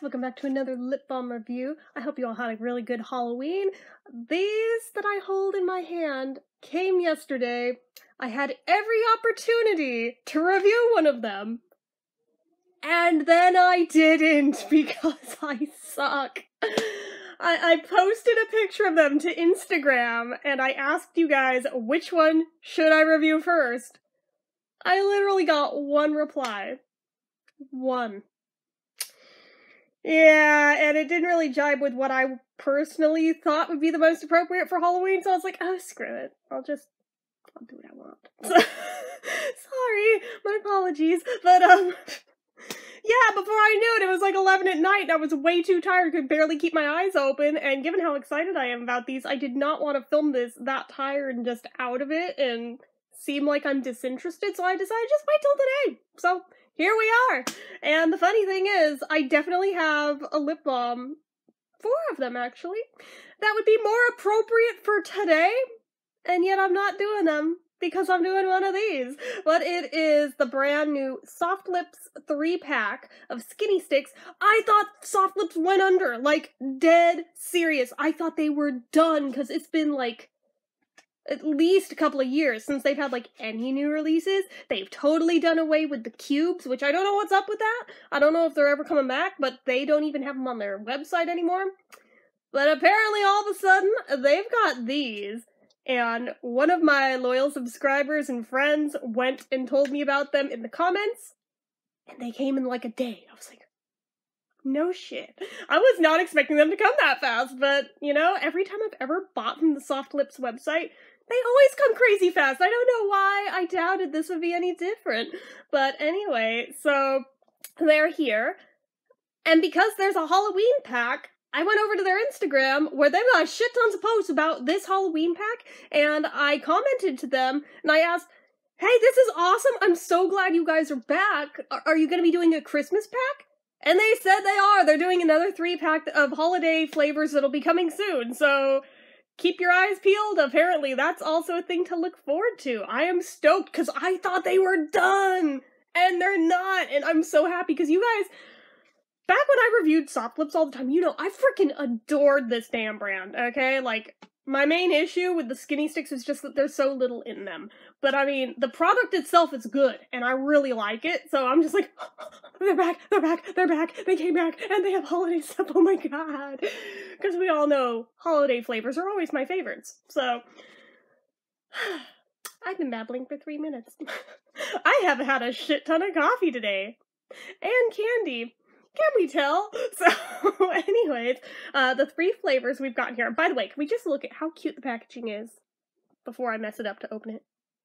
welcome back to another lip balm review. I hope you all had a really good Halloween. These that I hold in my hand came yesterday. I had every opportunity to review one of them. And then I didn't because I suck. I posted a picture of them to Instagram and I asked you guys which one should I review first. I literally got one reply. One. Yeah, and it didn't really jibe with what I personally thought would be the most appropriate for Halloween, so I was like, oh, screw it. I'll do what I want. Sorry, my apologies, but, yeah, before I knew it was like 11 at night, and I was way too tired, could barely keep my eyes open, and given how excited I am about these, I did not want to film this that tired and just out of it, and seem like I'm disinterested, so I decided just wait till today. So, here we are! And the funny thing is, I definitely have a lip balm, 4 of them actually, that would be more appropriate for today, and yet I'm not doing them, because I'm doing one of these. But it is the brand new SoftLips 3-pack of Skinny Sticks. I thought SoftLips went under, like, dead serious. I thought they were done, because it's been, like, at least a couple of years since they've had, like, any new releases. They've totally done away with the cubes, which I don't know what's up with that. I don't know if they're ever coming back, but they don't even have them on their website anymore. But apparently all of a sudden, they've got these. And one of my loyal subscribers and friends went and told me about them in the comments, and they came in like a day. I was like, no shit. I was not expecting them to come that fast, but, you know, every time I've ever bought from the SoftLips website, they always come crazy fast. I don't know why I doubted this would be any different. But anyway, so they're here. And because there's a Halloween pack, I went over to their Instagram where they've got shit tons of posts about this Halloween pack, and I commented to them, and I asked, hey, this is awesome, I'm so glad you guys are back. Are you going to be doing a Christmas pack? And they said they are. They're doing another 3-pack of holiday flavors that'll be coming soon, so keep your eyes peeled. Apparently that's also a thing to look forward to. I am stoked, because I thought they were done, and they're not, and I'm so happy, because you guys, back when I reviewed SoftLips all the time, you know, I freaking adored this damn brand, okay? Like, my main issue with the Skinny Sticks is just that there's so little in them. But, I mean, the product itself is good, and I really like it, so I'm just like, they're back, they're back, they're back, they came back, and they have holiday stuff, oh my god. Because we all know holiday flavors are always my favorites, so I've been babbling for 3 minutes. I have had a shit ton of coffee today, and candy. Can we tell? So, anyways, the 3 flavors we've got here. By the way, can we just look at how cute the packaging is before I mess it up to open it?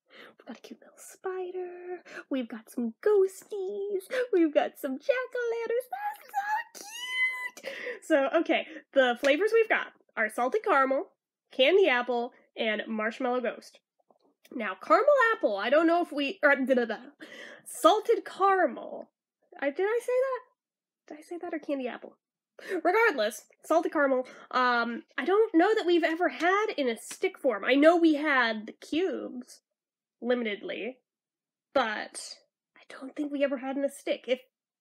We've got a cute little spider. We've got some ghosties. We've got some jack-o'-lanterns. That's so cute! So, okay, the flavors we've got are salted caramel, candy apple, and marshmallow ghost. Now, caramel apple, I don't know if salted caramel. Did I say that? Did I say that or candy apple? Regardless, salted caramel, I don't know that we've ever had in a stick form. I know we had the cubes, limitedly, but I don't think we ever had in a stick. If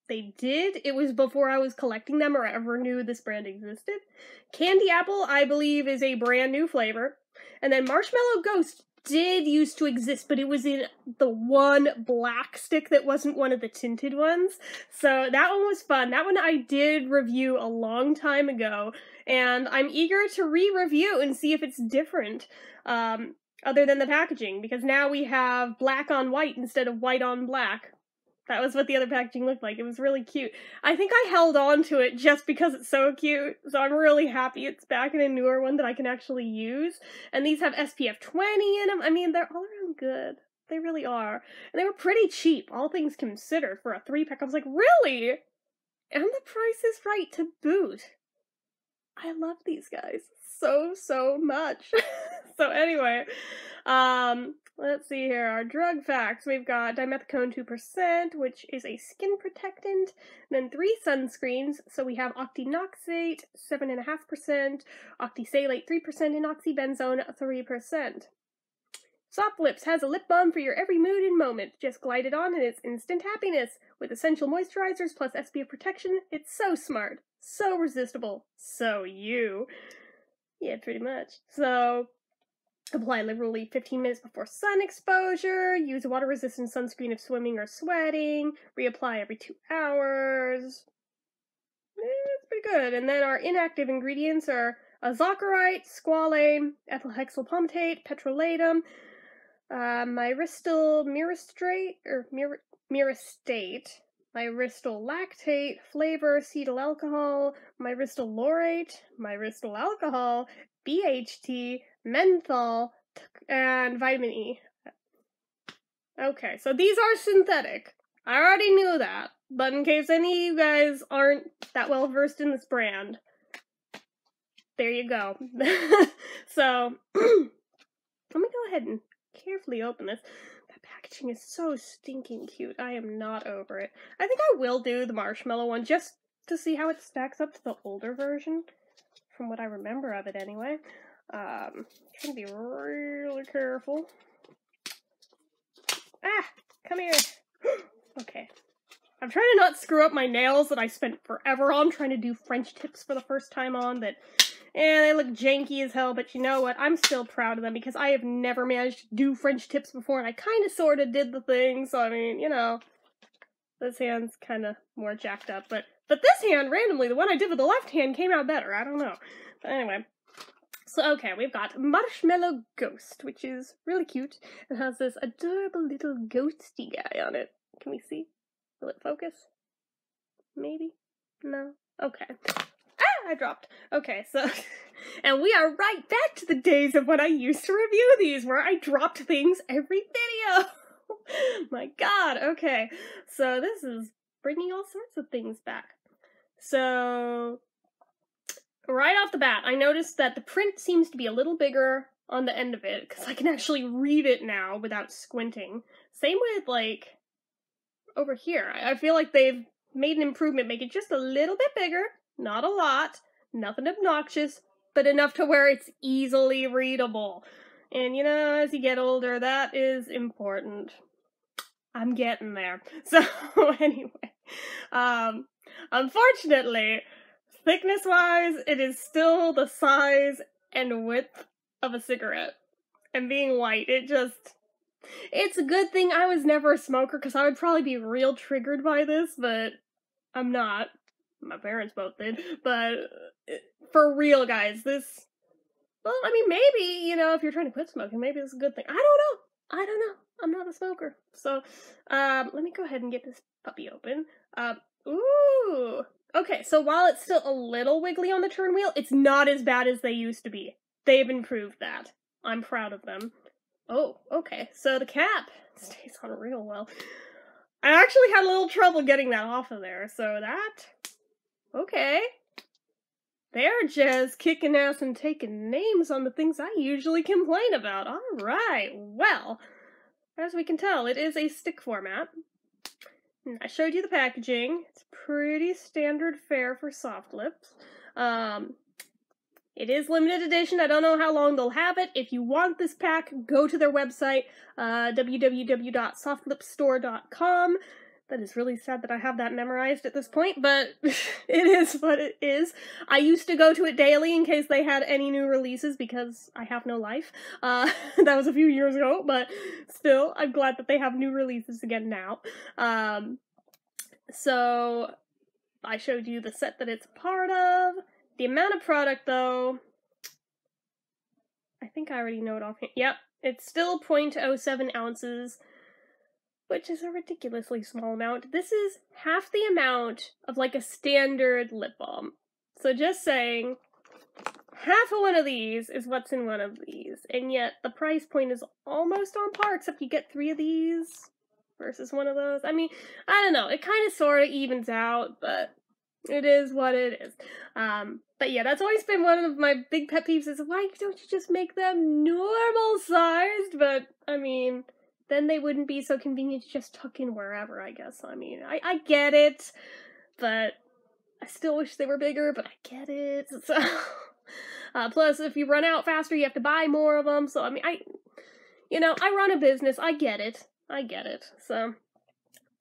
they did, it was before I was collecting them or ever knew this brand existed. Candy apple, I believe, is a brand new flavor. And then marshmallow ghost did used to exist, but it was in the one black stick that wasn't one of the tinted ones. So that one was fun. That one I did review a long time ago, and I'm eager to re-review and see if it's different, other than the packaging, because now we have black on white instead of white on black. That was what the other packaging looked like. It was really cute. I think I held on to it just because it's so cute, so I'm really happy it's back in a newer one that I can actually use. And these have SPF 20 in them. I mean, they're all around good. They really are. And they were pretty cheap, all things considered, for a 3-pack. I was like, really? And the price is right to boot. I love these guys so much. So anyway, let's see here, our drug facts. We've got dimethicone 2%, which is a skin protectant, and then 3 sunscreens. So we have octinoxate 7.5%, octisalate 3%, and oxybenzone 3%. SoftLips has a lip balm for your every mood and moment. Just glide it on and it's instant happiness. With essential moisturizers plus SPF protection, it's so smart, so resistible, so you. Yeah, pretty much. So, apply liberally 15 minutes before sun exposure. Use a water-resistant sunscreen if swimming or sweating. Reapply every 2 hours. It's pretty good. And then our inactive ingredients are azacharite, squalane, ethyl hexyl palmitate, petrolatum, myristal myristate, myristal lactate, flavor, acetyl alcohol, myristal laurate, myristal alcohol, BHT, menthol, and vitamin E. Okay, so these are synthetic. I already knew that, but in case any of you guys aren't that well versed in this brand, there you go. So, let me go ahead and carefully open this. That packaging is so stinking cute. I am not over it. I think I will do the marshmallow one just to see how it stacks up to the older version, from what I remember of it anyway. Trying to be really careful. Ah! Come here! Okay. I'm trying to not screw up my nails that I spent forever on trying to do French tips for the first time on, but they look janky as hell, but you know what? I'm still proud of them because I have never managed to do French tips before, and I kind of sort of did the thing, so I mean, you know, this hand's kind of more jacked up, but this hand, randomly, the one I did with the left hand came out better. I don't know. But anyway. So, okay, we've got Marshmallow Ghost, which is really cute. It has this adorable little ghosty guy on it. Can we see? Will it focus? Maybe? No? Okay. Ah! I dropped. Okay, so... and we are right back to the days of when I used to review these, where I dropped things every video! My god, okay. So this is bringing all sorts of things back. So... right off the bat, I noticed that the print seems to be a little bigger on the end of it, because I can actually read it now without squinting. Same with, like, over here. I feel like they've made an improvement, make it just a little bit bigger, not a lot, nothing obnoxious, but enough to where it's easily readable. And, you know, as you get older, that is important. I'm getting there. So, anyway, unfortunately, thickness-wise, it is still the size and width of a cigarette. And being white, it's a good thing I was never a smoker, because I would probably be real triggered by this, but I'm not. My parents both did. But for real, guys, this... well, I mean, maybe, you know, if you're trying to quit smoking, maybe it's a good thing. I don't know. I'm not a smoker. So, let me go ahead and get this puppy open. Ooh... okay, so while it's still a little wiggly on the turn wheel, it's not as bad as they used to be. They've improved that. I'm proud of them. Oh, okay, so the cap stays on real well. I actually had a little trouble getting that off of there, so that... okay. They're just kicking ass and taking names on the things I usually complain about. Alright, well, as we can tell, it is a stick format. I showed you the packaging. It's pretty standard fare for SoftLips. It is limited edition. I don't know how long they'll have it. If you want this pack, go to their website, www.softlipsstore.com. That is really sad that I have that memorized at this point, but it is what it is. I used to go to it daily in case they had any new releases because I have no life. That was a few years ago, but still, I'm glad that they have new releases again now. So, I showed you the set that it's part of. The amount of product, though, I think I already know it offhand. Yep, it's still 0.07 ounces, which is a ridiculously small amount. This is half the amount of, like, a standard lip balm. So just saying, half of one of these is what's in one of these, and yet the price point is almost on par, except you get 3 of these versus one of those. I mean, I don't know, it kind of sort of evens out, but it is what it is. But yeah, that's always been one of my big pet peeves is, why don't you just make them normal sized? But, I mean, then they wouldn't be so convenient to just tuck in wherever, I guess. I mean, I get it, but I still wish they were bigger, but I get it. So, plus, if you run out faster, you have to buy more of them. So, I mean, you know, I run a business, I get it. So,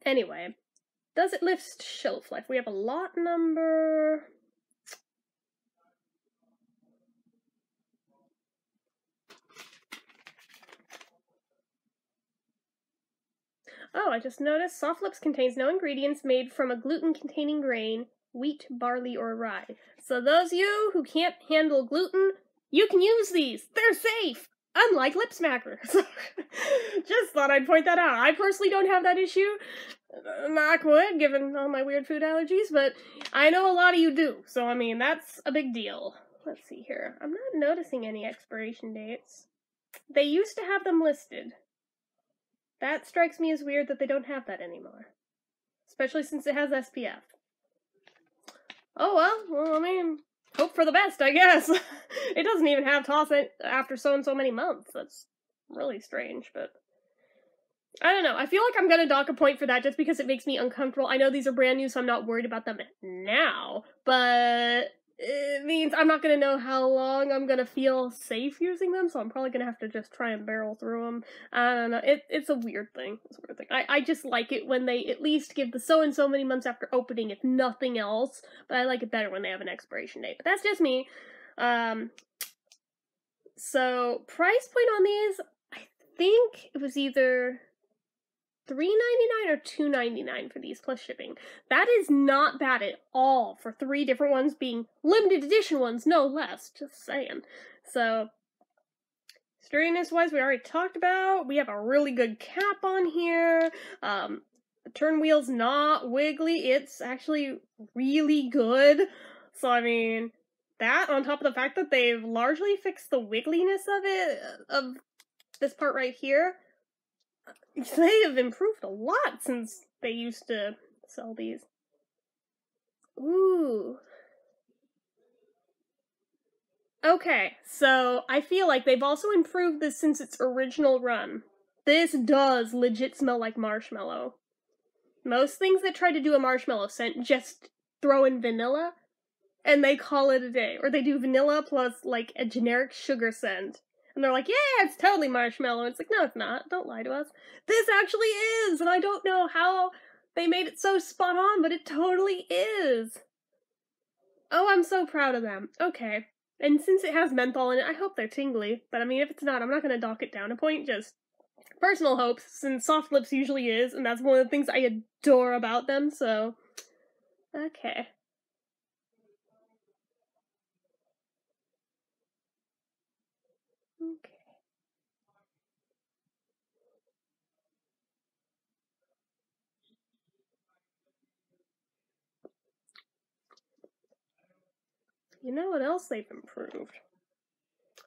anyway, does it list shelf life? We have a lot number... Oh, I just noticed SoftLips contains no ingredients made from a gluten-containing grain, wheat, barley, or rye. So those of you who can't handle gluten, you can use these. They're safe, unlike lip smackers. Just thought I'd point that out. I personally don't have that issue, knock wood, given all my weird food allergies, but I know a lot of you do, so I mean, that's a big deal. Let's see here. I'm not noticing any expiration dates. They used to have them listed. That strikes me as weird that they don't have that anymore. Especially since it has SPF. Oh well, I mean, hope for the best, I guess. It doesn't even have toss it after so and so many months. That's really strange, but... I don't know, I feel like I'm gonna dock a point for that just because it makes me uncomfortable. I know these are brand new, so I'm not worried about them now, but... it means I'm not gonna know how long I'm gonna feel safe using them, so I'm probably gonna have to just try and barrel through them. I don't know, it's a weird thing. I just like it when they at least give the so-and-so many months after opening, if nothing else, but I like it better when they have an expiration date. But that's just me. So, price point on these, I think it was either $3.99 or $2.99 for these plus shipping. That is not bad at all for 3 different ones being limited edition ones, no less. Just saying. So, sturdiness wise, we already talked about. We have a really good cap on here. The turn wheel's not wiggly. It's actually really good. So, I mean, that on top of the fact that they've largely fixed the wiggliness of it, of this part right here, they have improved a lot since they used to sell these. Ooh. Okay, so I feel like they've also improved this since its original run. This does legit smell like marshmallow. Most things that try to do a marshmallow scent just throw in vanilla, and they call it a day. Or they do vanilla plus, like, a generic sugar scent. And they're like, yeah, it's totally marshmallow. It's like, no, it's not. Don't lie to us. This actually is, and I don't know how they made it so spot on, but it totally is. Oh, I'm so proud of them. Okay. And since it has menthol in it, I hope they're tingly. But I mean, if it's not, I'm not going to dock it down a point. Just personal hopes, since SoftLips usually is, and that's one of the things I adore about them, so... Okay. Okay. You know what else they've improved?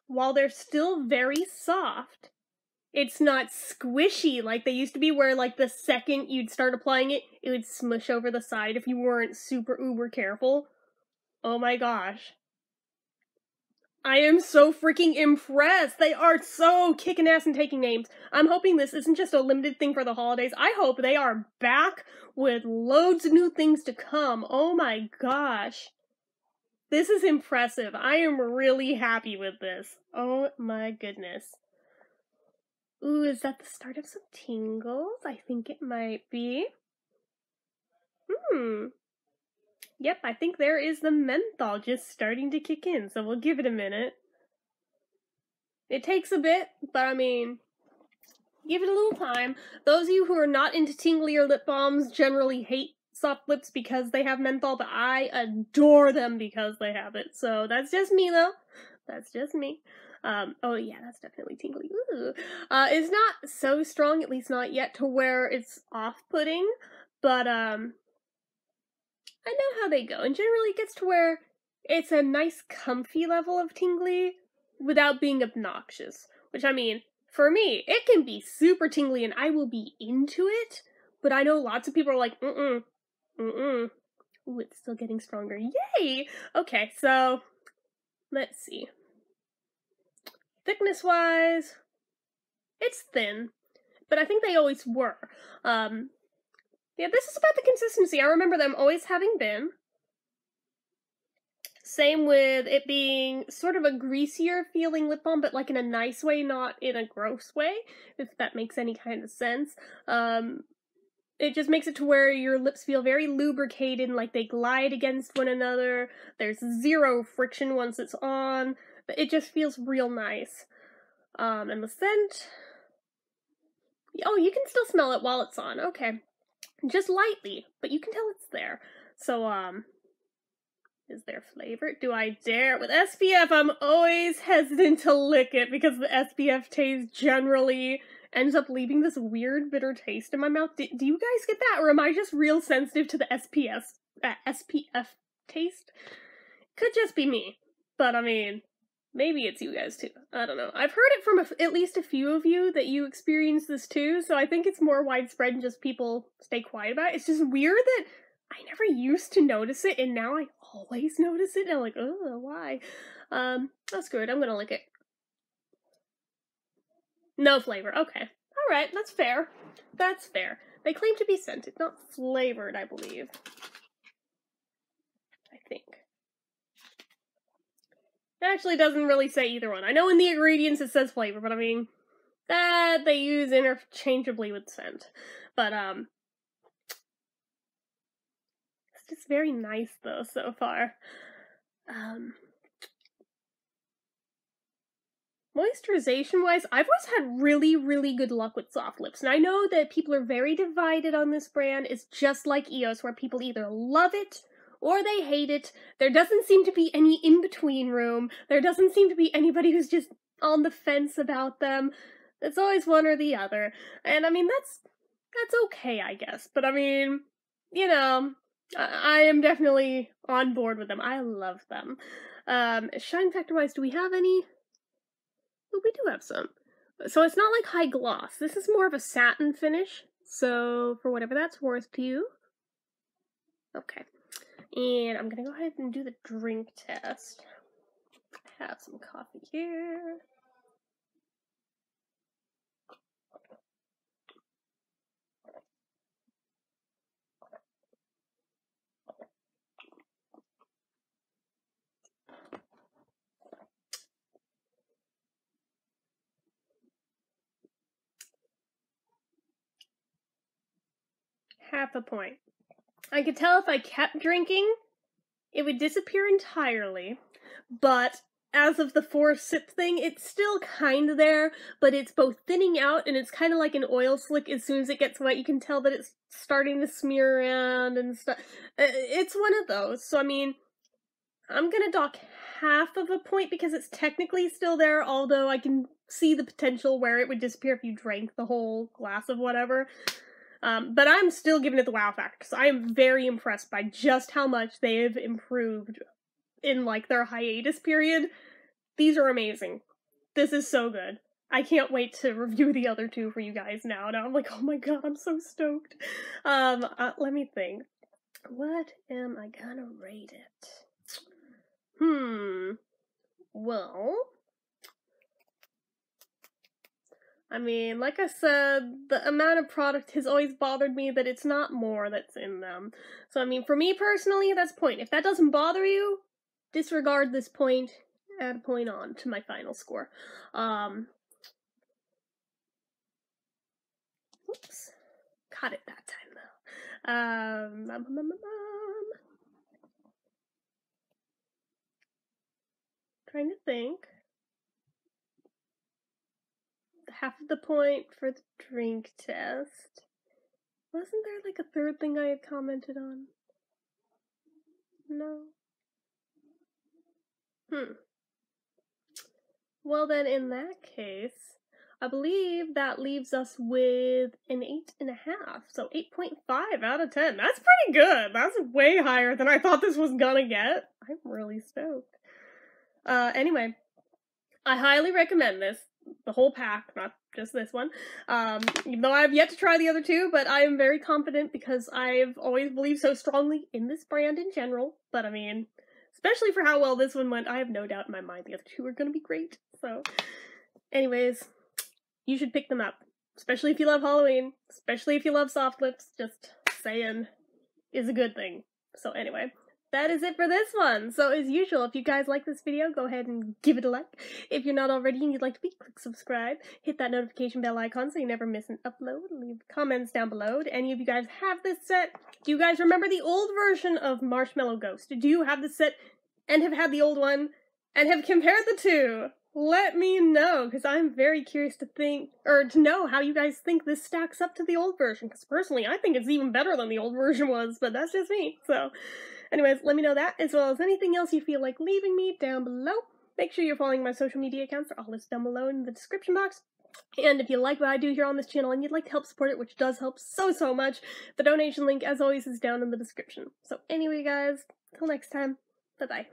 While they're still very soft, it's not squishy like they used to be, where like the second you'd start applying it, it would smush over the side if you weren't super uber careful. Oh my gosh. I am so freaking impressed! They are so kicking ass and taking names. I'm hoping this isn't just a limited thing for the holidays. I hope they are back with loads of new things to come. Oh my gosh. This is impressive. I am really happy with this. Oh my goodness. Ooh, is that the start of some tingles? I think it might be. Yep, I think there is the menthol just starting to kick in, so we'll give it a minute. It takes a bit, but I mean, give it a little time. Those of you who are not into tingly or lip balms generally hate SoftLips because they have menthol, but I adore them because they have it. So that's just me, though. That's just me. Oh yeah, that's definitely tingly. Ooh. It's not so strong, at least not yet, to where it's off-putting, but I know how they go, and generally it gets to where it's a nice comfy level of tingly without being obnoxious. Which, I mean, for me, it can be super tingly and I will be into it, but I know lots of people are like, ooh, it's still getting stronger. Yay! Okay, so, let's see. Thickness-wise, it's thin, but I think they always were. Yeah, this is about the consistency. I remember them always having been. Same with it being sort of a greasier feeling lip balm, but like in a nice way, not in a gross way, if that makes any kind of sense. It just makes it to where your lips feel very lubricated and like they glide against one another. There's zero friction once it's on. It just feels real nice. And the scent... Oh, you can still smell it while it's on. Okay. Just lightly, but you can tell it's there. So, is there flavor? Do I dare? With SPF, I'm always hesitant to lick it because the SPF taste generally ends up leaving this weird bitter taste in my mouth. Do you guys get that? Or am I just real sensitive to the SPF taste? Could just be me. But, I mean, maybe it's you guys too. I don't know. I've heard it from at least a few of you that you experience this too, so I think it's more widespread and just people stay quiet about it. It's just weird that I never used to notice it, and now I always notice it, and I'm like, oh, why? That's good. I'm gonna lick it. No flavor. Okay. Alright, that's fair. That's fair. They claim to be scented, not flavored, I believe. I think. It actually doesn't really say either one. I know in the ingredients it says flavor, but I mean, that they use interchangeably with scent. But, it's just very nice, though, so far. Moisturization-wise, I've always had really, really good luck with SoftLips, and I know that people are very divided on this brand. It's just like EOS, where people either love it or they hate it. There doesn't seem to be any in-between room. There doesn't seem to be anybody who's just on the fence about them. It's always one or the other. And I mean, that's okay, I guess. But I mean, you know, I am definitely on board with them. I love them. Shine factor-wise, do we have any? Oh, we do have some. So it's not like high gloss. This is more of a satin finish. So for whatever that's worth to you. Okay. And I'm gonna go ahead and do the drink test. I have some coffee here. Half a point. I could tell if I kept drinking, it would disappear entirely, but as of the 4-sip thing, it's still kind of there, but it's both thinning out and it's kind of like an oil slick. As soon as it gets wet, you can tell that it's starting to smear around and stuff. It's one of those, so I mean, I'm gonna dock half of a point because it's technically still there, although I can see the potential where it would disappear if you drank the whole glass of whatever. But I'm still giving it the wow factor, because I am very impressed by just how much they've improved in, like, their hiatus period. These are amazing. This is so good. I can't wait to review the other two for you guys now. Now I'm like, oh my god, I'm so stoked. Let me think. What am I gonna rate it? Well, I mean, like I said, the amount of product has always bothered me that it's not more that's in them. So, I mean, for me personally, that's a point. If that doesn't bother you, disregard this point, add a point on to my final score. Oops. Caught it that time, though. Trying to think. Half of the point for the drink test. Wasn't there like a third thing I had commented on? No. Well then, in that case, I believe that leaves us with an 8.5. So 8.5 out of 10. That's pretty good. That's way higher than I thought this was gonna get. I'm really stoked. Anyway, I highly recommend this. The whole pack, not just this one. Even though I have yet to try the other two, but I am very confident because I've always believed so strongly in this brand in general. But I mean, especially for how well this one went, I have no doubt in my mind the other two are going to be great. So, anyways, you should pick them up. Especially if you love Halloween. Especially if you love SoftLips. Just saying is a good thing. So anyway, that is it for this one. So as usual, if you guys like this video, go ahead and give it a like. If you're not already and you'd like to be, click subscribe. Hit that notification bell icon so you never miss an upload. Leave comments down below. Do any of you guys have this set? Do you guys remember the old version of Marshmallow Ghost? Do you have this set and have had the old one and have compared the two? Let me know, because I'm very curious to know how you guys think this stacks up to the old version, because personally I think it's even better than the old version was, but that's just me. So anyways, let me know that, as well as anything else you feel like leaving me down below. Make sure you're following my social media accounts. They're all listed down below in the description box. And if you like what I do here on this channel and you'd like to help support it, which does help so much, the donation link, as always, is down in the description. So anyway, guys, till next time, bye-bye.